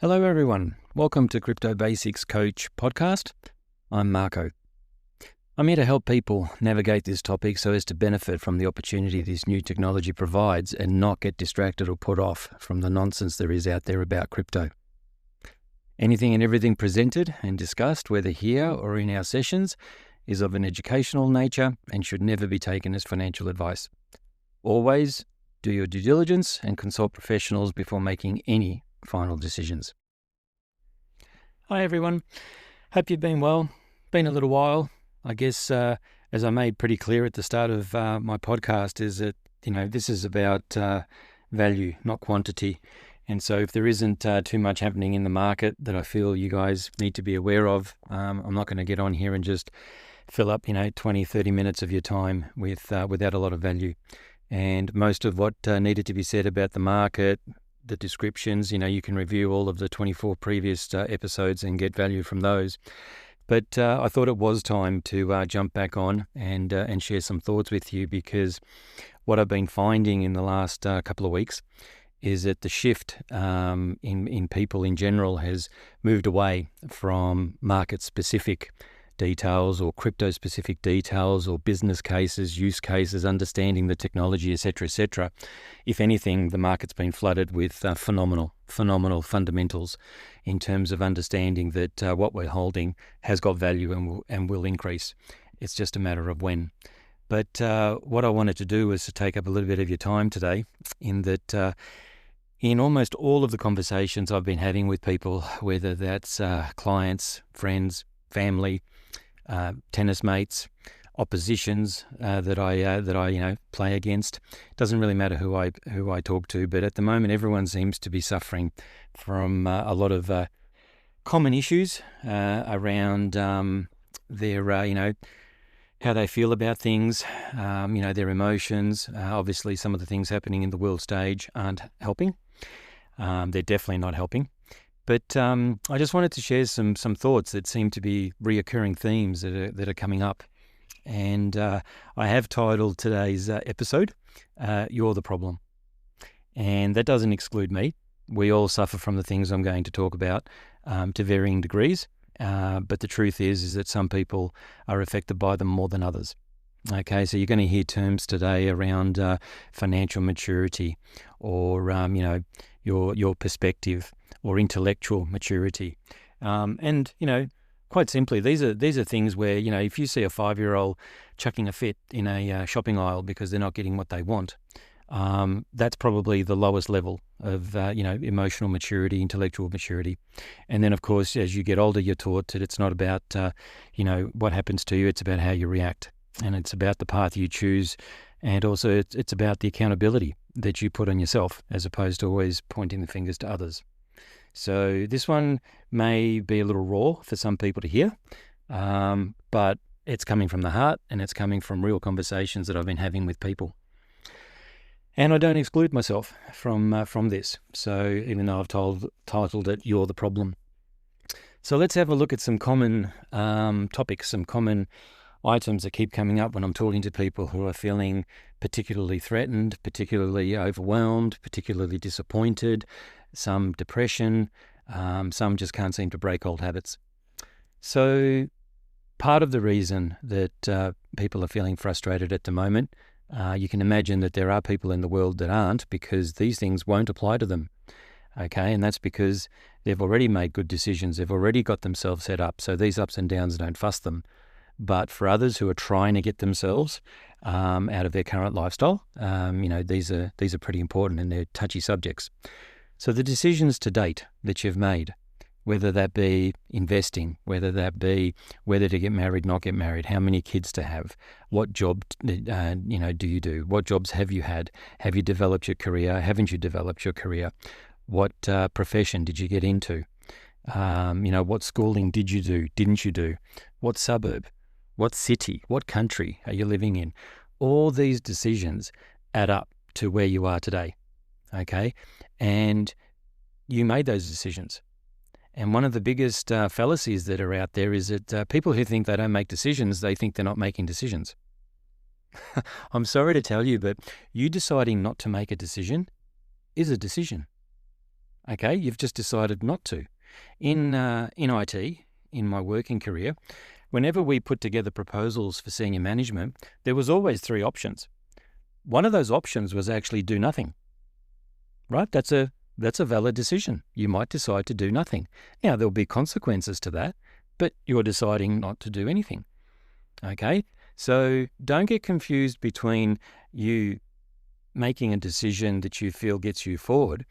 Hello everyone, welcome to Crypto Basics Coach podcast. I'm Marco. I'm here to help people navigate this topic so as to benefit from the opportunity this new technology provides and not get distracted or put off from the nonsense there is out there about crypto. Anything and everything presented and discussed, whether here or in our sessions, is of an educational nature and should never be taken as financial advice. Always do your due diligence and consult professionals before making any final decisions. Hi everyone, hope you've been well. Been a little while. I guess as I made pretty clear at the start of my podcast is that, this is about value, not quantity. And so if there isn't too much happening in the market that I feel you guys need to be aware of, I'm not going to get on here and just fill up, 20, 30 minutes of your time without a lot of value. And most of what needed to be said about the market, the descriptions, you can review all of the 24 previous episodes and get value from those. But I thought it was time to jump back on and share some thoughts with you, because what I've been finding in the last couple of weeks is that the shift in people in general has moved away from market-specific details or crypto-specific details or business cases, use cases, understanding the technology, etc., etc. If anything, the market's been flooded with phenomenal fundamentals in terms of understanding that what we're holding has got value and will increase. It's just a matter of when. But what I wanted to do was to take up a little bit of your time today, in that in almost all of the conversations I've been having with people, whether that's clients, friends, family, tennis mates, oppositions that I play against. Doesn't really matter who I talk to, but at the moment everyone seems to be suffering from a lot of common issues around their how they feel about things, their emotions. Obviously, some of the things happening in the world stage aren't helping. They're definitely not helping. But I just wanted to share some thoughts that seem to be reoccurring themes that are coming up. And I have titled today's episode, You're the Problem. And that doesn't exclude me. We all suffer from the things I'm going to talk about to varying degrees. But the truth is that some people are affected by them more than others. Okay, so you're going to hear terms today around financial maturity, or your perspective, or intellectual maturity, and quite simply, these are things where if you see a 5-year-old chucking a fit in a shopping aisle because they're not getting what they want, that's probably the lowest level of emotional maturity, intellectual maturity. And then of course, as you get older, you're taught that it's not about what happens to you; it's about how you react. And it's about the path you choose, and also it's about the accountability that you put on yourself, as opposed to always pointing the fingers to others. So this one may be a little raw for some people to hear, but it's coming from the heart, and it's coming from real conversations that I've been having with people. And I don't exclude myself from this. So even though I've titled it "You're the Problem." So let's have a look at some common topics, some common items that keep coming up when I'm talking to people who are feeling particularly threatened, particularly overwhelmed, particularly disappointed, some depression, some just can't seem to break old habits. So part of the reason that people are feeling frustrated at the moment, you can imagine that there are people in the world that aren't, because these things won't apply to them. Okay, and that's because they've already made good decisions. They've already got themselves set up. So these ups and downs don't fuss them. But for others who are trying to get themselves out of their current lifestyle, these are pretty important, and they're touchy subjects. So the decisions to date that you've made, whether that be investing, whether that be whether to get married, not get married, how many kids to have, what job do you do, what jobs have you had, have you developed your career, haven't you developed your career, what profession did you get into, what schooling did you do, didn't you do, what suburb, what city, what country are you living in? All these decisions add up to where you are today, okay? And you made those decisions. And one of the biggest fallacies that are out there is that people who think they don't make decisions, they think they're not making decisions. I'm sorry to tell you, but you deciding not to make a decision is a decision. Okay, you've just decided not to. In IT, in my working career, whenever we put together proposals for senior management, there was always three options. One of those options was actually do nothing. Right? That's a valid decision. You might decide to do nothing. Now, there'll be consequences to that, but you're deciding not to do anything. Okay? So don't get confused between you making a decision that you feel gets you forward,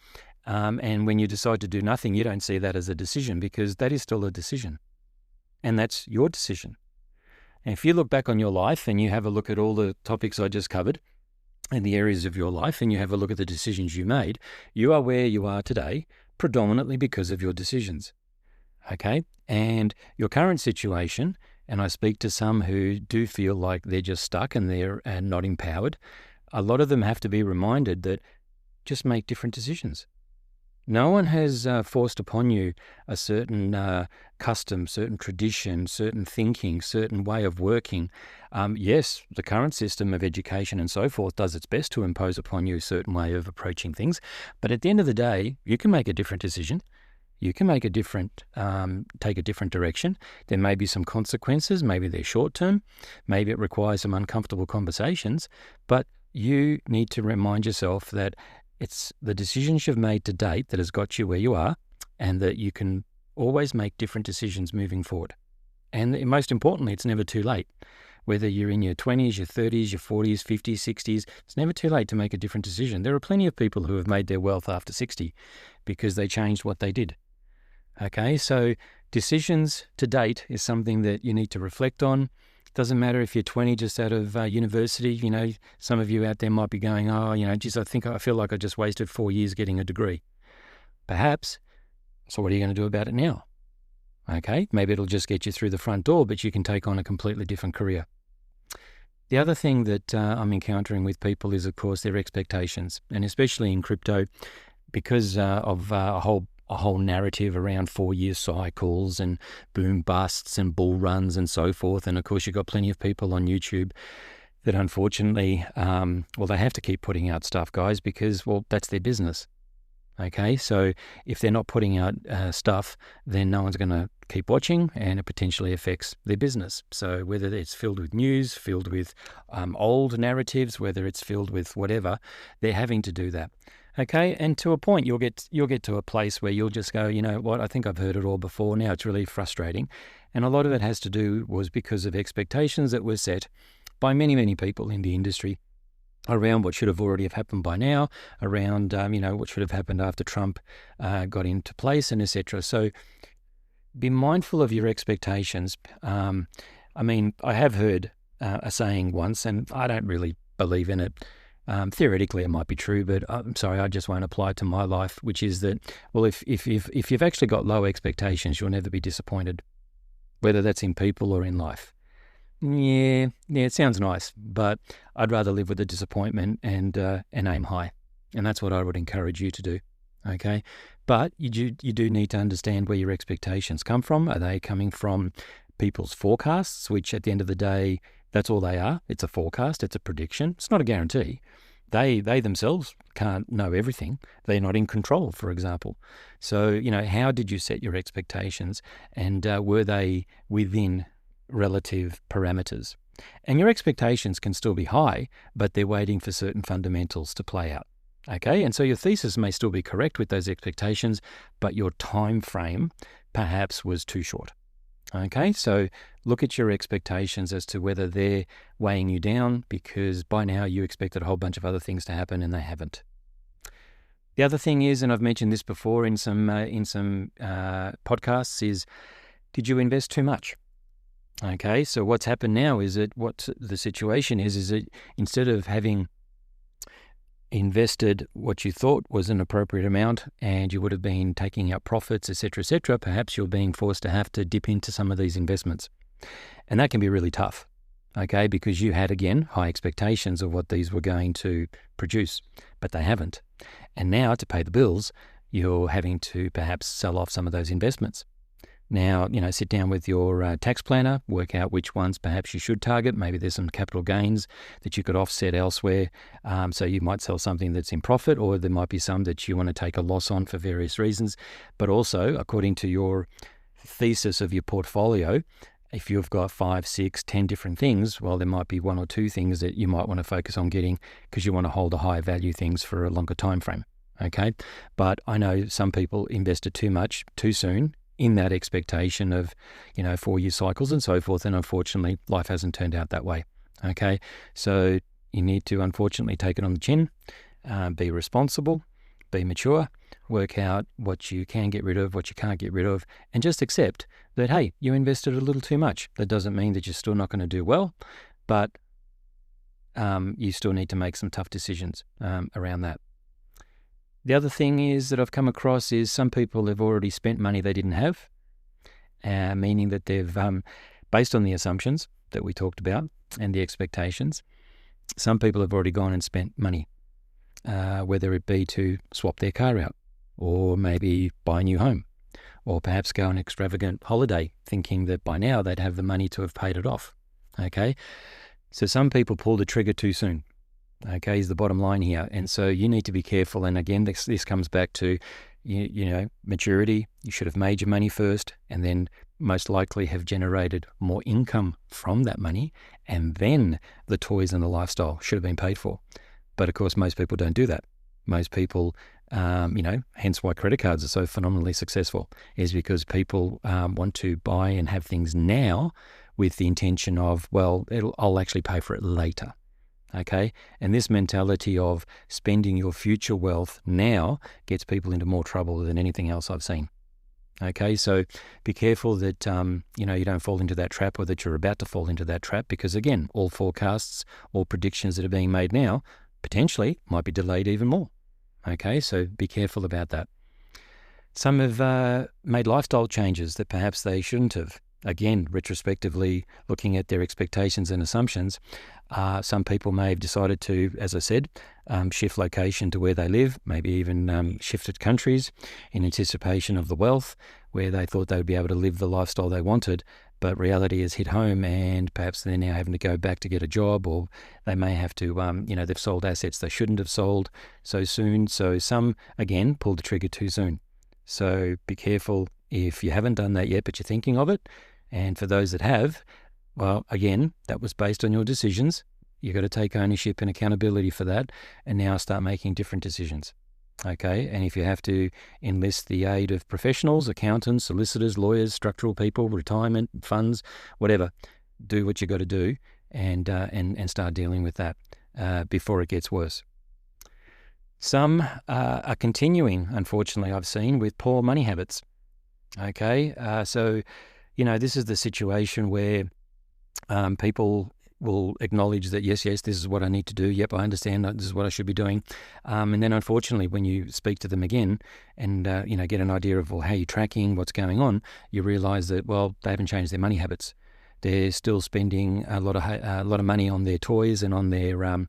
and when you decide to do nothing, you don't see that as a decision, because that is still a decision. And that's your decision. And if you look back on your life and you have a look at all the topics I just covered and the areas of your life, and you have a look at the decisions you made, you are where you are today predominantly because of your decisions. Okay? And your current situation, and I speak to some who do feel like they're just stuck and they're not empowered, a lot of them have to be reminded that just make different decisions. No one has forced upon you a certain custom, certain tradition, certain thinking, certain way of working. Yes, the current system of education and so forth does its best to impose upon you a certain way of approaching things. But at the end of the day, you can make a different decision. You can make a different, take a different direction. There may be some consequences. Maybe they're short term. Maybe it requires some uncomfortable conversations. But you need to remind yourself that it's the decisions you've made to date that has got you where you are, and that you can always make different decisions moving forward. And most importantly, it's never too late. Whether you're in your 20s, your 30s, your 40s, 50s, 60s, it's never too late to make a different decision. There are plenty of people who have made their wealth after 60 because they changed what they did. Okay, so decisions to date is something that you need to reflect on. Doesn't matter if you're 20 just out of university. Some of you out there might be going, geez, I feel like I just wasted 4 years getting a degree. Perhaps. So what are you going to do about it now? Okay, maybe it'll just get you through the front door, but you can take on a completely different career. The other thing that I'm encountering with people is, of course, their expectations, and especially in crypto, because of a whole narrative around 4-year cycles and boom busts and bull runs and so forth. And of course, you've got plenty of people on YouTube that unfortunately, they have to keep putting out stuff, guys, because, that's their business. Okay, so if they're not putting out stuff, then no one's going to keep watching, and it potentially affects their business. So whether it's filled with news, filled with old narratives, whether it's filled with whatever, they're having to do that. Okay, and to a point, you'll get to a place where you'll just go, you know what, I think I've heard it all before. Now it's really frustrating. And a lot of it has to do was because of expectations that were set by many, many people in the industry around what should have already have happened by now, around, what should have happened after Trump got into place, and etc. So be mindful of your expectations. I have heard a saying once, and I don't really believe in it. Theoretically, it might be true, but I'm sorry, I just won't apply it to my life, which is that, if you've actually got low expectations, you'll never be disappointed, whether that's in people or in life. Yeah, it sounds nice, but I'd rather live with the disappointment and aim high. And that's what I would encourage you to do, okay? But you do need to understand where your expectations come from. Are they coming from people's forecasts, which at the end of the day, that's all they are? It's a forecast, it's a prediction. It's not a guarantee. They themselves can't know everything. They're not in control, for example. So, how did you set your expectations, and were they within relative parameters? And your expectations can still be high, but they're waiting for certain fundamentals to play out. Okay, and so your thesis may still be correct with those expectations, but your time frame perhaps was too short. Okay, so look at your expectations as to whether they're weighing you down, because by now you expected a whole bunch of other things to happen and they haven't. The other thing is, and I've mentioned this before in some podcasts, is did you invest too much? Okay, so what's happened now is that what the situation is that instead of having invested what you thought was an appropriate amount and you would have been taking out profits, etc., perhaps you're being forced to have to dip into some of these investments. And that can be really tough, okay, because you had, again, high expectations of what these were going to produce, but they haven't. And now, to pay the bills, you're having to perhaps sell off some of those investments. Now, sit down with your tax planner, work out which ones perhaps you should target. Maybe there's some capital gains that you could offset elsewhere. So you might sell something that's in profit, or there might be some that you want to take a loss on for various reasons. But also, according to your thesis of your portfolio, if you've got 5, 6, 10 different things, well, there might be 1 or 2 things that you might want to focus on getting because you want to hold the higher value things for a longer time frame. Okay. But I know some people invested too much too soon in that expectation of, 4-year cycles and so forth. And unfortunately, life hasn't turned out that way. Okay. So you need to, unfortunately, take it on the chin, be responsible, be mature, work out what you can get rid of, what you can't get rid of, and just accept that, hey, you invested a little too much. That doesn't mean that you're still not going to do well, but you still need to make some tough decisions around that. The other thing is that I've come across is some people have already spent money they didn't have, meaning that they've, based on the assumptions that we talked about and the expectations, some people have already gone and spent money, whether it be to swap their car out or maybe buy a new home or perhaps go on an extravagant holiday thinking that by now they'd have the money to have paid it off. Okay, so some people pull the trigger too soon. Okay, is the bottom line here. And so you need to be careful. And again, this comes back to, maturity. You should have made your money first and then most likely have generated more income from that money. And then the toys and the lifestyle should have been paid for. But of course, most people don't do that. Most people, hence why credit cards are so phenomenally successful, is because people want to buy and have things now with the intention of, well, I'll actually pay for it later. Okay, and this mentality of spending your future wealth now gets people into more trouble than anything else I've seen. Okay, so be careful that you don't fall into that trap, or that you're about to fall into that trap, because again, all forecasts, all predictions that are being made now potentially might be delayed even more. Okay, so be careful about that. Some have made lifestyle changes that perhaps they shouldn't have. Again, retrospectively, looking at their expectations and assumptions, some people may have decided to, as I said, shift location to where they live, maybe even shifted countries in anticipation of the wealth, where they thought they would be able to live the lifestyle they wanted, but reality has hit home and perhaps they're now having to go back to get a job, or they may have to, they've sold assets they shouldn't have sold so soon. So some, again, pulled the trigger too soon. So be careful if you haven't done that yet, but you're thinking of it. And for those that have, well, again, that was based on your decisions. You've got to take ownership and accountability for that and now start making different decisions. Okay, and if you have to enlist the aid of professionals, accountants, solicitors, lawyers, structural people, retirement funds, whatever, do what you got to do and start dealing with that before it gets worse. Some are continuing, unfortunately, I've seen, with poor money habits. Okay, so this is the situation where people will acknowledge that, yes, this is what I need to do. Yep, I understand that this is what I should be doing. And then unfortunately, when you speak to them again and, get an idea of, well, how you're tracking, what's going on, you realize that, well, they haven't changed their money habits. They're still spending a lot of money on their toys and on their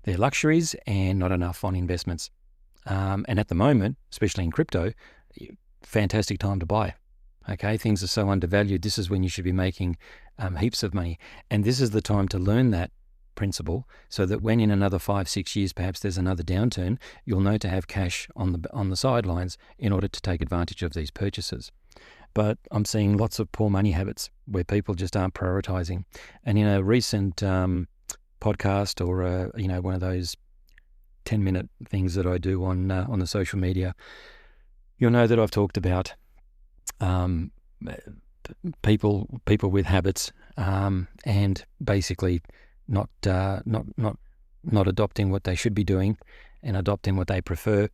luxuries and not enough on investments. And at the moment, especially in crypto, fantastic time to buy. Okay, things are so undervalued. This is when you should be making heaps of money. And this is the time to learn that principle so that when in another 5-6 years, perhaps there's another downturn, you'll know to have cash on the sidelines in order to take advantage of these purchases. But I'm seeing lots of poor money habits where people just aren't prioritizing. And in a recent podcast or, one of those 10-minute things that I do on the social media, you'll know that I've talked about people with habits and basically not adopting what they should be doing and adopting what they prefer.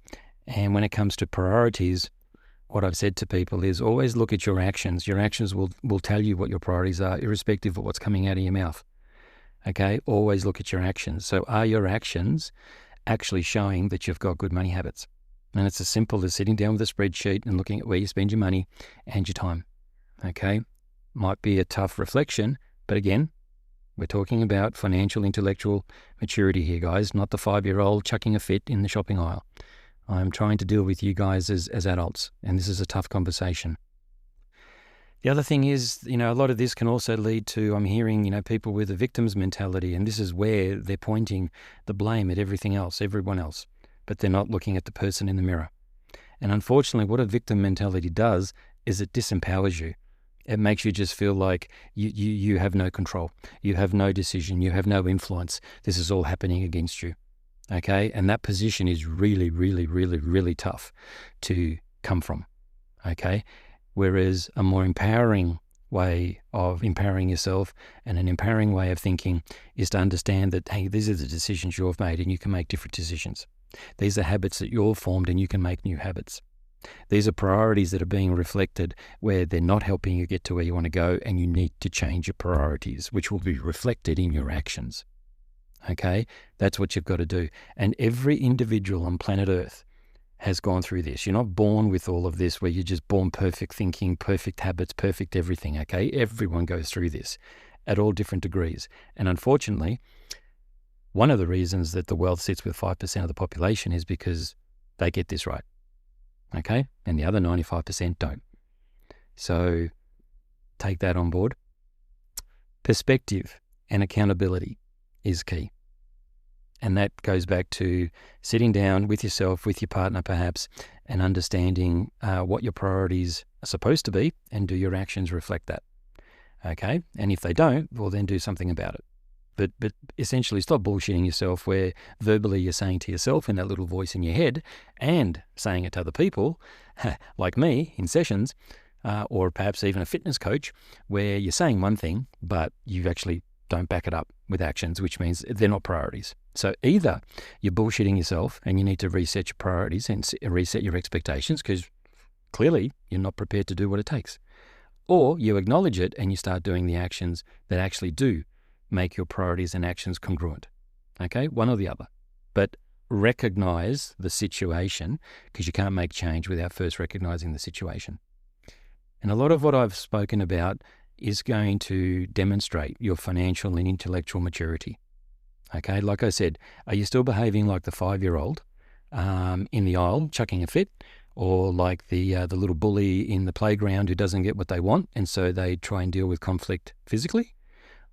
And when it comes to priorities, what I've said to people is always look at your actions. Your actions will tell you what your priorities are, irrespective of what's coming out of your mouth. Okay, always look at your actions. So are your actions actually showing that you've got good money habits? And it's as simple as sitting down with a spreadsheet and looking at where you spend your money and your time. Okay? Might be a tough reflection, but again, we're talking about financial, intellectual maturity here, guys, not the 5-year-old chucking a fit in the shopping aisle. I'm trying to deal with you guys as adults, and this is a tough conversation. The other thing is, a lot of this can also lead to, I'm hearing, people with a victim's mentality, and this is where they're pointing the blame at everything else, everyone else, but they're not looking at the person in the mirror. And unfortunately, what a victim mentality does is it disempowers you. It makes you just feel like you have no control. You have no decision. You have no influence. This is all happening against you. Okay? And that position is really, really, really, really tough to come from. Okay? Whereas a more empowering way of empowering yourself and an empowering way of thinking is to understand that, hey, these are the decisions you've made and you can make different decisions. These are habits that you've formed and you can make new habits. These are priorities that are being reflected where they're not helping you get to where you want to go, and you need to change your priorities, which will be reflected in your actions. Okay? That's what you've got to do. And every individual on planet Earth has gone through this. You're not born with all of this where you're just born perfect thinking, perfect habits, perfect everything, okay? Everyone goes through this at all different degrees. And unfortunately, one of the reasons that the world sits with 5% of the population is because they get this right, okay? And the other 95% don't. So take that on board. Perspective and accountability is key. And that goes back to sitting down with yourself, with your partner perhaps, and understanding what your priorities are supposed to be, and do your actions reflect that? Okay? And if they don't, well, then do something about it. But essentially stop bullshitting yourself where verbally you're saying to yourself in that little voice in your head and saying it to other people, like me in sessions, or perhaps even a fitness coach, where you're saying one thing, but you actually don't back it up with actions, which means they're not priorities. So either you're bullshitting yourself and you need to reset your priorities and reset your expectations because clearly you're not prepared to do what it takes. Or you acknowledge it and you start doing the actions that actually do make your priorities and actions congruent. Okay? One or the other. But recognize the situation, because you can't make change without first recognizing the situation. And a lot of what I've spoken about is going to demonstrate your financial and intellectual maturity. Okay, like I said, are you still behaving like the 5-year-old in the aisle chucking a fit, or like the little bully in the playground who doesn't get what they want and so they try and deal with conflict physically?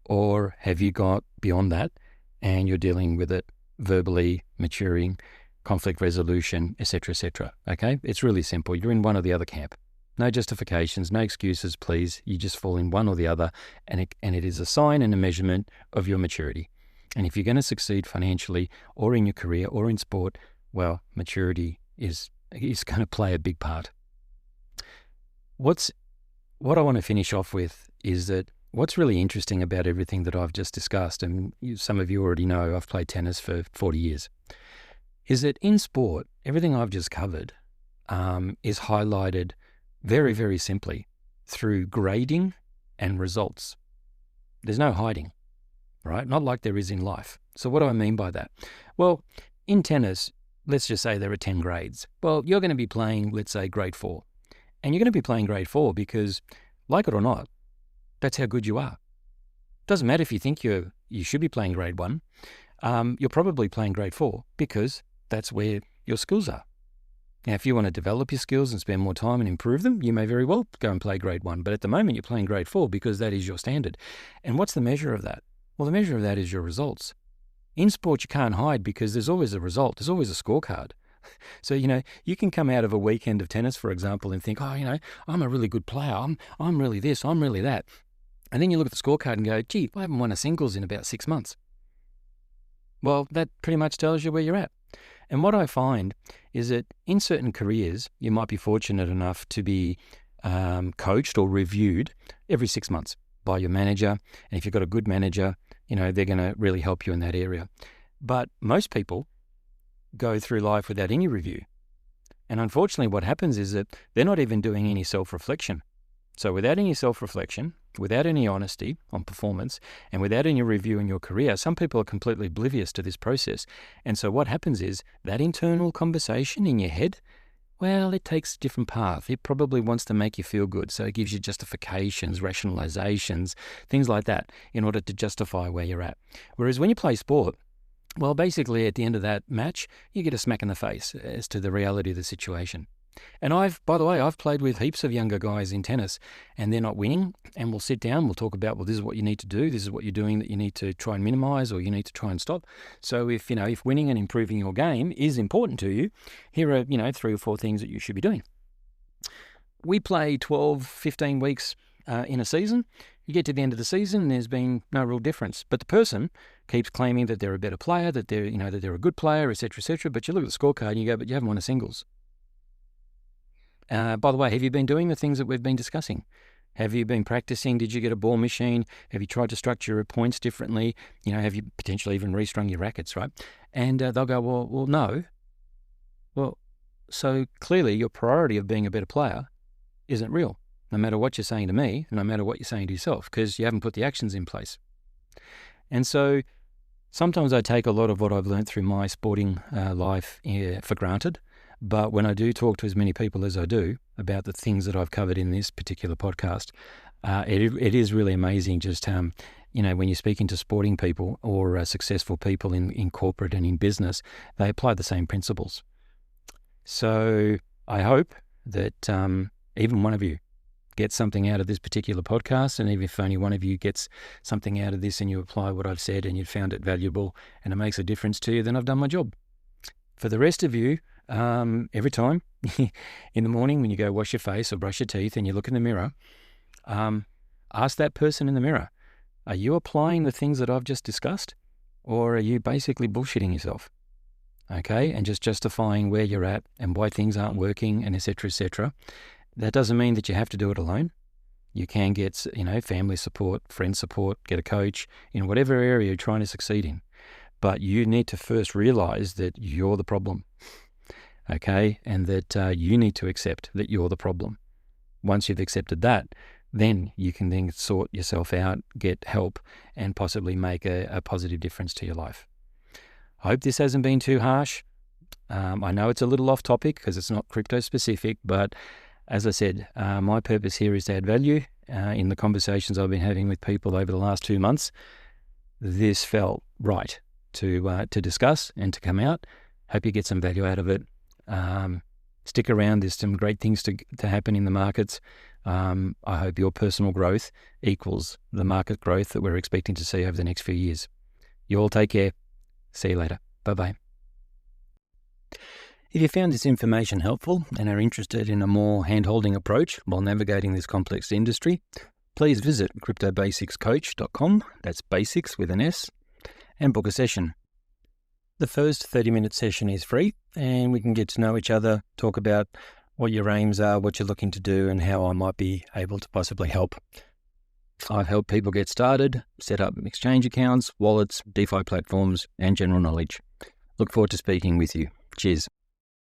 Or have you got beyond that and you're dealing with it verbally, maturing, conflict resolution, etc., etc.? Okay, it's really simple. You're in one or the other camp. No justifications, no excuses, please. You just fall in one or the other, and it is a sign and a measurement of your maturity. And if you're going to succeed financially or in your career or in sport, well, maturity is going to play a big part. What I want to finish off with is that what's really interesting about everything that I've just discussed, and some of you already know I've played tennis for 40 years, is that in sport, everything I've just covered is highlighted very, very simply through grading and results. There's no hiding, right? Not like there is in life. So what do I mean by that? Well, in tennis, let's just say there are 10 grades. Well, you're going to be playing, let's say, grade 4. And you're going to be playing grade 4 because, like it or not, that's how good you are. Doesn't matter if you think you should be playing grade 1. You're probably playing grade 4 because that's where your skills are. Now, if you want to develop your skills and spend more time and improve them, you may very well go and play grade 1. But at the moment, you're playing grade 4 because that is your standard. And what's the measure of that? Well, the measure of that is your results. In sport, you can't hide because there's always a result. There's always a scorecard. So, you can come out of a weekend of tennis, for example, and think, I'm a really good player. I'm really this, I'm really that. And then you look at the scorecard and go, gee, I haven't won a singles in about 6 months. Well, that pretty much tells you where you're at. And what I find is that in certain careers, you might be fortunate enough to be coached or reviewed every 6 months by your manager. And if you've got a good manager, they're going to really help you in that area. But most people go through life without any review. And unfortunately, what happens is that they're not even doing any self-reflection. So without any self-reflection, without any honesty on performance, and without any review in your career, some people are completely oblivious to this process. And so what happens is that internal conversation in your head, well, it takes a different path. It probably wants to make you feel good. So it gives you justifications, rationalizations, things like that in order to justify where you're at. Whereas when you play sport, well, basically at the end of that match, you get a smack in the face as to the reality of the situation. And by the way, I've played with heaps of younger guys in tennis and they're not winning. And we'll sit down, we'll talk about, well, this is what you need to do. This is what you're doing that you need to try and minimize or you need to try and stop. So if winning and improving your game is important to you, here are, 3 or 4 things that you should be doing. We play 12, 15 weeks in a season. You get to the end of the season and there's been no real difference. But the person keeps claiming that they're a better player, that they're, that they're a good player, etc. But you look at the scorecard and you go, but you haven't won a singles. By the way, have you been doing the things that we've been discussing? Have you been practicing? Did you get a ball machine? Have you tried to structure your points differently? Have you potentially even restrung your rackets, right? And they'll go, well, no. Well, so clearly your priority of being a better player isn't real, no matter what you're saying to me, no matter what you're saying to yourself, because you haven't put the actions in place. And so sometimes I take a lot of what I've learned through my sporting life for granted. But when I do talk to as many people as I do about the things that I've covered in this particular podcast, it is really amazing just, when you're speaking to sporting people or successful people in corporate and in business, they apply the same principles. So I hope that even one of you gets something out of this particular podcast, and even if only one of you gets something out of this and you apply what I've said and you found it valuable and it makes a difference to you, then I've done my job. For the rest of you, every time in the morning when you go wash your face or brush your teeth and you look in the mirror, ask that person in the mirror, are you applying the things that I've just discussed, or are you basically bullshitting yourself? Okay, and just justifying where you're at and why things aren't working and etc. That doesn't mean that you have to do it alone. You can get, family support, friend support, get a coach in whatever area you're trying to succeed in. But you need to first realize that you're the problem, okay? And that you need to accept that you're the problem. Once you've accepted that, then you can then sort yourself out, get help, and possibly make a positive difference to your life. I hope this hasn't been too harsh. I know it's a little off topic because it's not crypto specific, but as I said, my purpose here is to add value. In the conversations I've been having with people over the last 2 months, this felt right to discuss and to come out. Hope you get some value out of it. Stick around. There's some great things to happen in the markets. I hope your personal growth equals the market growth that we're expecting to see over the next few years. You all take care. See you later. Bye-bye. If you found this information helpful and are interested in a more hand-holding approach while navigating this complex industry, please visit cryptobasicscoach.com, that's basics with an S, and book a session. The first 30-minute session is free, and we can get to know each other, talk about what your aims are, what you're looking to do, and how I might be able to possibly help. I've helped people get started, set up exchange accounts, wallets, DeFi platforms, and general knowledge. Look forward to speaking with you. Cheers.